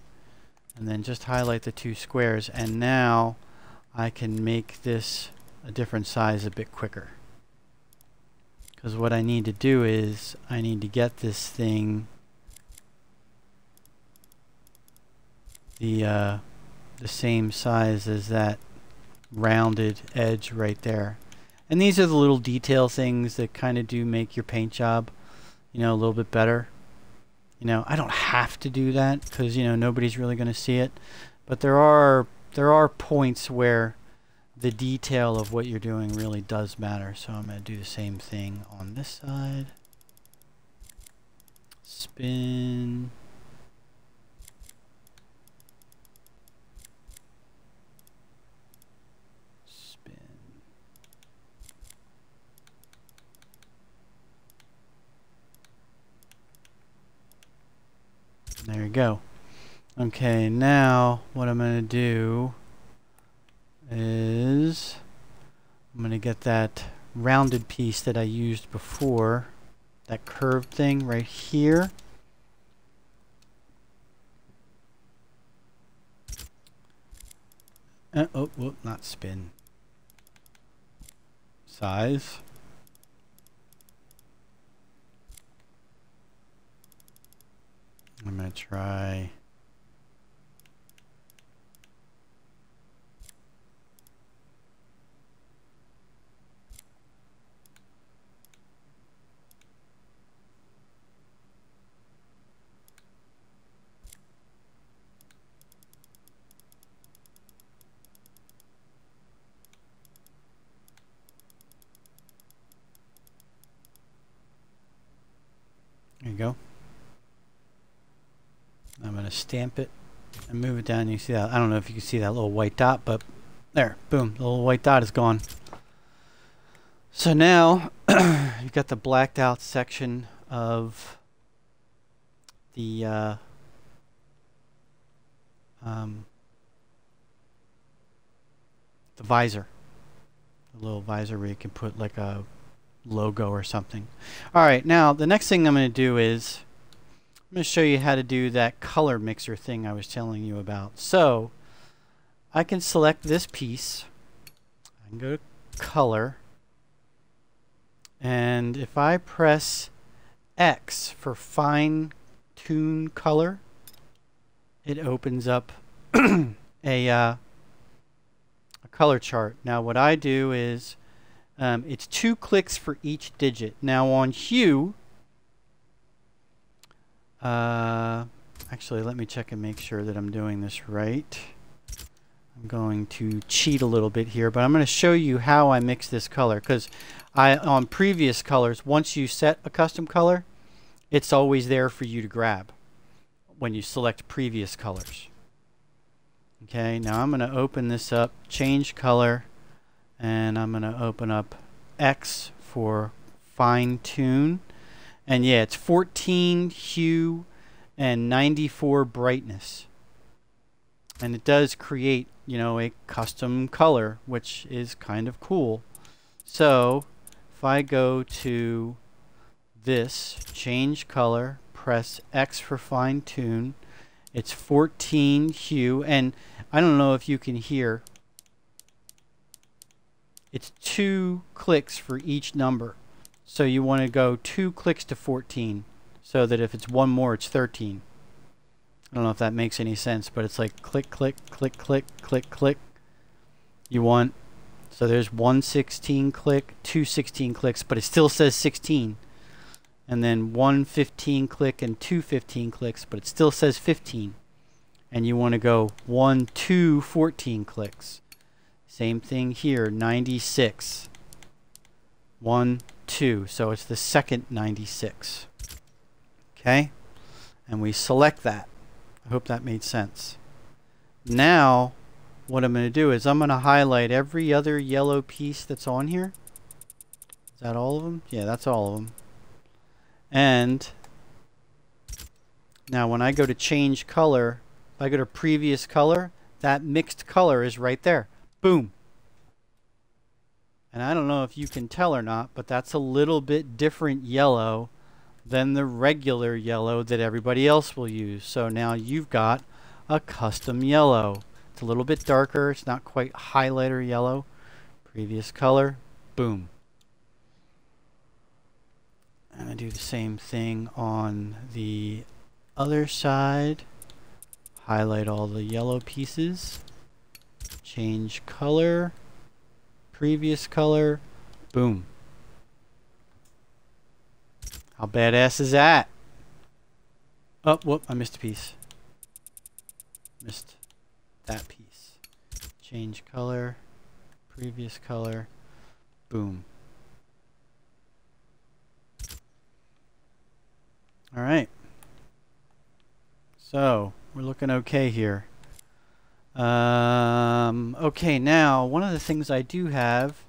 and then just highlight the two squares. And now I can make this a different size a bit quicker. Because what I need to do is I need to get this thing the same size as that rounded edge right there. And these are the little detail things that kind of do make your paint job, you know, a little bit better. You know, I don't have to do that because, you know, nobody's really going to see it. But there are points where the detail of what you're doing really does matter. So I'm going to do the same thing on this side. Spin. Spin. There you go. Okay, now what I'm going to do is I'm going to get that rounded piece that I used before, that curved thing right here. Oh, whoop, not spin. Size. I'm going to try. There you go. I'm going to stamp it and move it down. You see that? I don't know if you can see that little white dot, but there, boom, the little white dot is gone. So now you've got the blacked out section of the visor. The little visor where you can put like a logo or something. Alright, now the next thing I'm going to do is I'm going to show you how to do that color mixer thing I was telling you about. So I can select this piece. I can go to color, and if I press X for fine tune color, it opens up a color chart. Now what I do is it's 2 clicks for each digit. Now on hue, actually let me check and make sure that I'm doing this right. I'm going to cheat a little bit here, but I'm going to show you how I mix this color, because on previous colors, once you set a custom color, it's always there for you to grab when you select previous colors. Okay, now I'm going to open this up, change color, and I'm going to open up X for fine tune. And yeah, it's 14 hue and 94 brightness. And it does create, you know, a custom color, which is kind of cool. So if I go to this, change color, press X for fine tune, it's 14 hue, and I don't know if you can hear, it's 2 clicks for each number. So you want to go 2 clicks to 14, so that if it's one more, it's 13. I don't know if that makes any sense, but it's like click, click, click, click, click, click. You want, so there's 1 16 click, 2 16 clicks, but it still says 16. And then 1 15 click and 2 15 clicks, but it still says 15. And you want to go 1 2 14 clicks. Same thing here, 96. 1 2, so it's the second 96. Okay, and we select that. I hope that made sense. Now what I'm going to do is I'm going to highlight every other yellow piece that's on here. Is that all of them? Yeah, that's all of them. And now when I go to change color, if I go to previous color, that mixed color is right there. Boom. And I don't know if you can tell or not, but that's a little bit different yellow than the regular yellow that everybody else will use. So now you've got a custom yellow. It's a little bit darker. It's not quite highlighter yellow. Previous color. Boom. And I do the same thing on the other side. Highlight all the yellow pieces. Change color. Previous color. Boom. How badass is that? Oh, whoop, I missed a piece. Missed that piece. Change color. Previous color. Boom. Alright. So, we're looking okay here. Okay, now, one of the things I do have,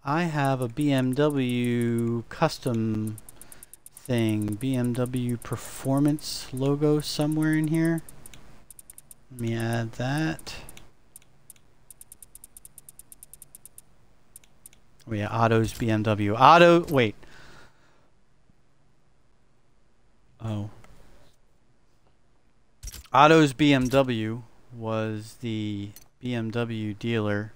I have a BMW custom thing. BMW performance logo somewhere in here. Let me add that. Oh yeah, Otto's BMW. Otto, wait. Oh. Otto's BMW was the BMW dealer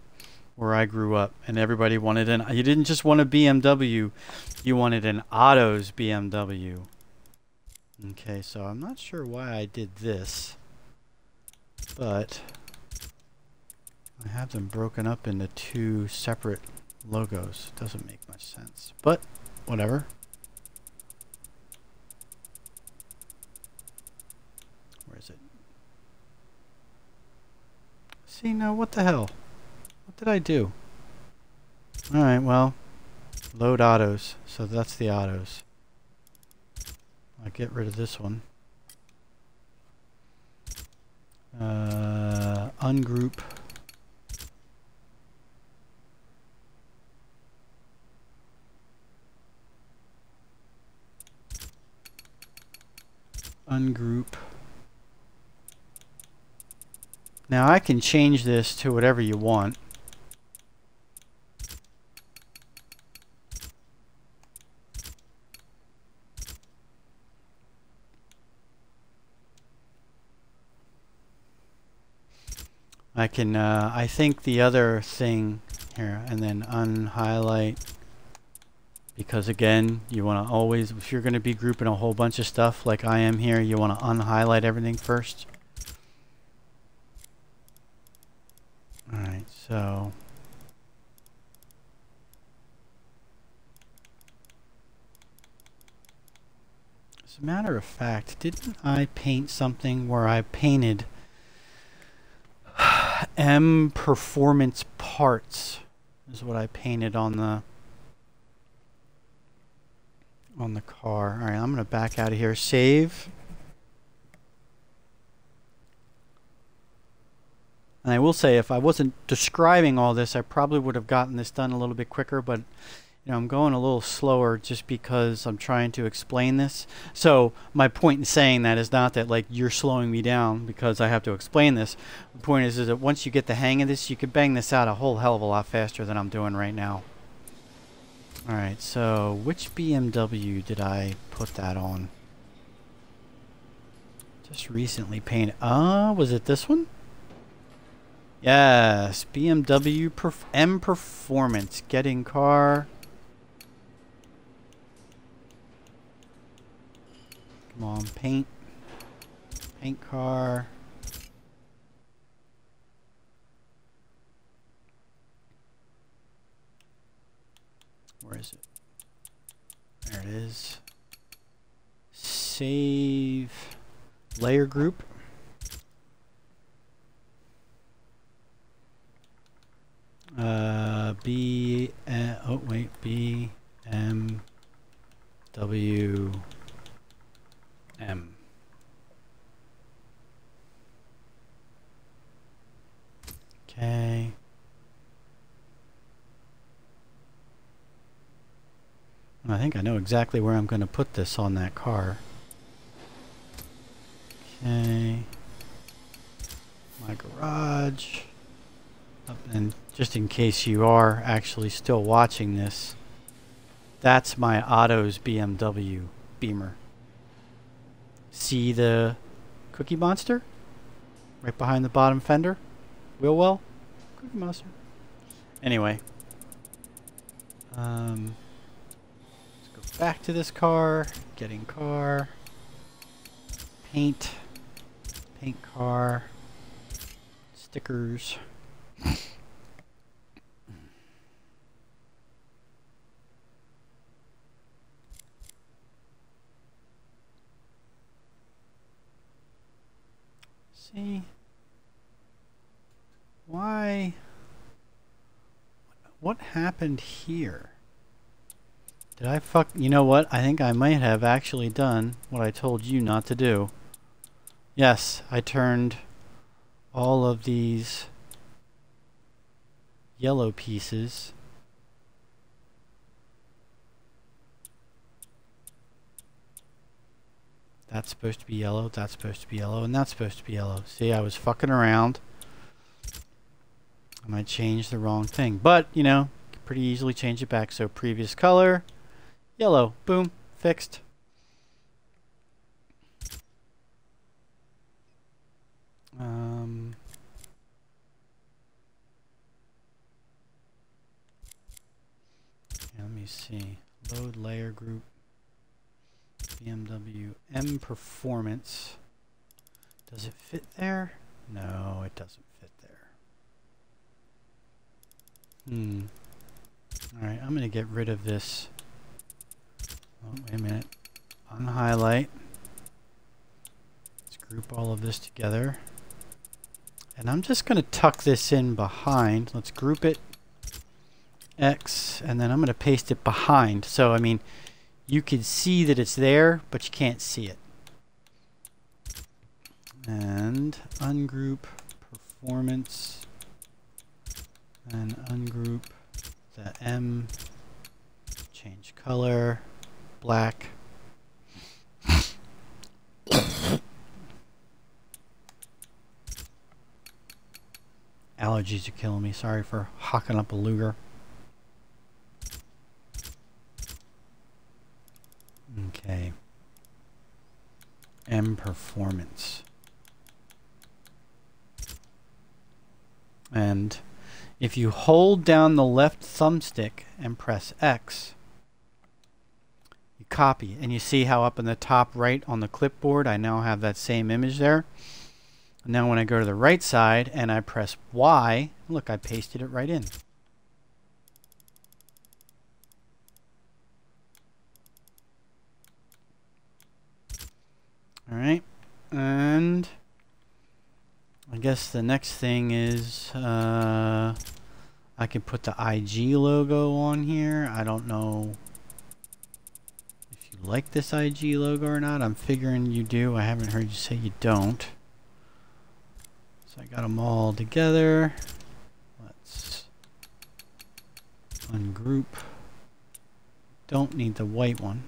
where I grew up, and everybody wanted an, you didn't just want a BMW, you wanted an Otto's BMW. Okay, so I'm not sure why I did this, but I have them broken up into 2 separate logos. Doesn't make much sense, but whatever. Where is it? See, now what the hell? What did I do? Alright, well, load autos. So that's the autos. I'll get rid of this one. Ungroup. ungroup. Now I can change this to whatever you want. I can, I think the other thing here, and then unhighlight, because again, you want to always, if you're going to be grouping a whole bunch of stuff like I am here, you want to unhighlight everything first. Alright, so as a matter of fact, didn't I paint something where I painted M performance parts is what I painted on the car. All right, I'm going to back out of here. Save. And I will say, if I wasn't describing all this, I probably would have gotten this done a little bit quicker, but you know, I'm going a little slower just because I'm trying to explain this. So my point in saying that is not that like you're slowing me down because I have to explain this. The point is that once you get the hang of this, you can bang this out a whole hell of a lot faster than I'm doing right now. Alright, so which BMW did I put that on? Just recently painted. Was it this one? Yes, BMW M Performance. Getting car. Come on, paint. Paint car. Where is it? There it is. Save. Layer group. BMW M. Okay. I think I know exactly where I'm going to put this on that car. Okay. My garage. And just in case you are actually still watching this, that's my Otto's BMW Beamer. See the Cookie Monster? Right behind the bottom fender? Wheel well? Cookie Monster. Anyway. Let's go back to this car. Getting car. Paint. Paint car. Stickers. See? Why? What happened here? Did I fuck? You know what? I think I might have actually done what I told you not to do. Yes, I turned all of these yellow pieces that's supposed to be yellow, that's supposed to be yellow, and that's supposed to be yellow. See, I was fucking around and I changed the wrong thing, but you know, pretty easily change it back. So previous color, yellow, boom, fixed. Let me see. Load layer group. BMW M Performance. Does it fit there? No, it doesn't fit there. Alright, I'm going to get rid of this. Oh, wait a minute. Unhighlight. Let's group all of this together. And I'm just going to tuck this in behind. Let's group it. X, and then I'm going to paste it behind. So, I mean, you can see that it's there, but you can't see it. And ungroup performance, and ungroup the M, change color, black. allergies are killing me. Sorry for hocking up a Luger. Okay. M Performance. And if you hold down the left thumbstick and press X, you copy. And you see how up in the top right on the clipboard, I now have that same image there. And now when I go to the right side and I press Y, look, I pasted it right in. Alright, and I guess the next thing is I can put the IG logo on here. I don't know if you like this IG logo or not. I'm figuring you do. I haven't heard you say you don't. So I got them all together. Let's ungroup. Don't need the white one.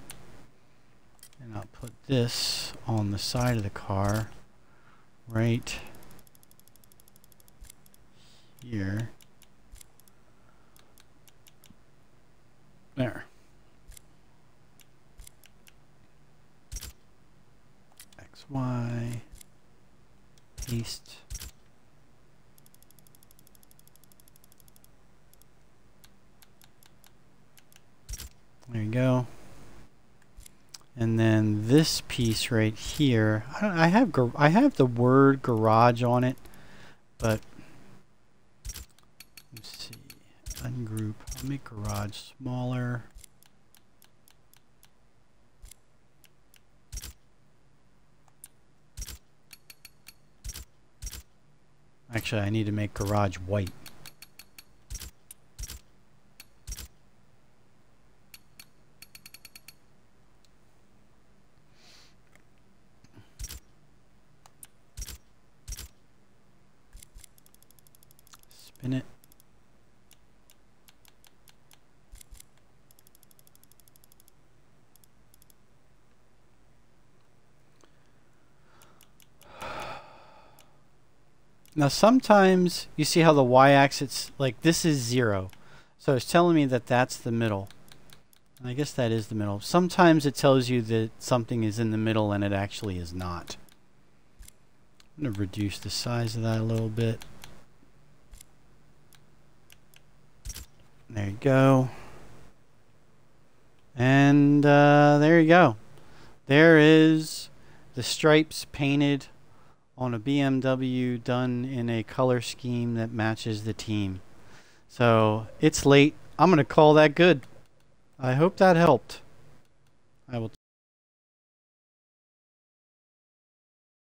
And I'll put this on the side of the car right here. There. XY. Paste. There you go. And then this piece right here, I have the word garage on it, but let's see, ungroup. I'll make garage smaller. Actually, I need to make garage white. Spin it. Now sometimes you see how the y-axis, like this is 0. So it's telling me that that's the middle. And I guess that is the middle. Sometimes it tells you that something is in the middle and it actually is not. I'm going to reduce the size of that a little bit. There you go. And there you go. There is the stripes painted on a BMW, done in a color scheme that matches the team. So it's late. I'm going to call that good. I hope that helped. I will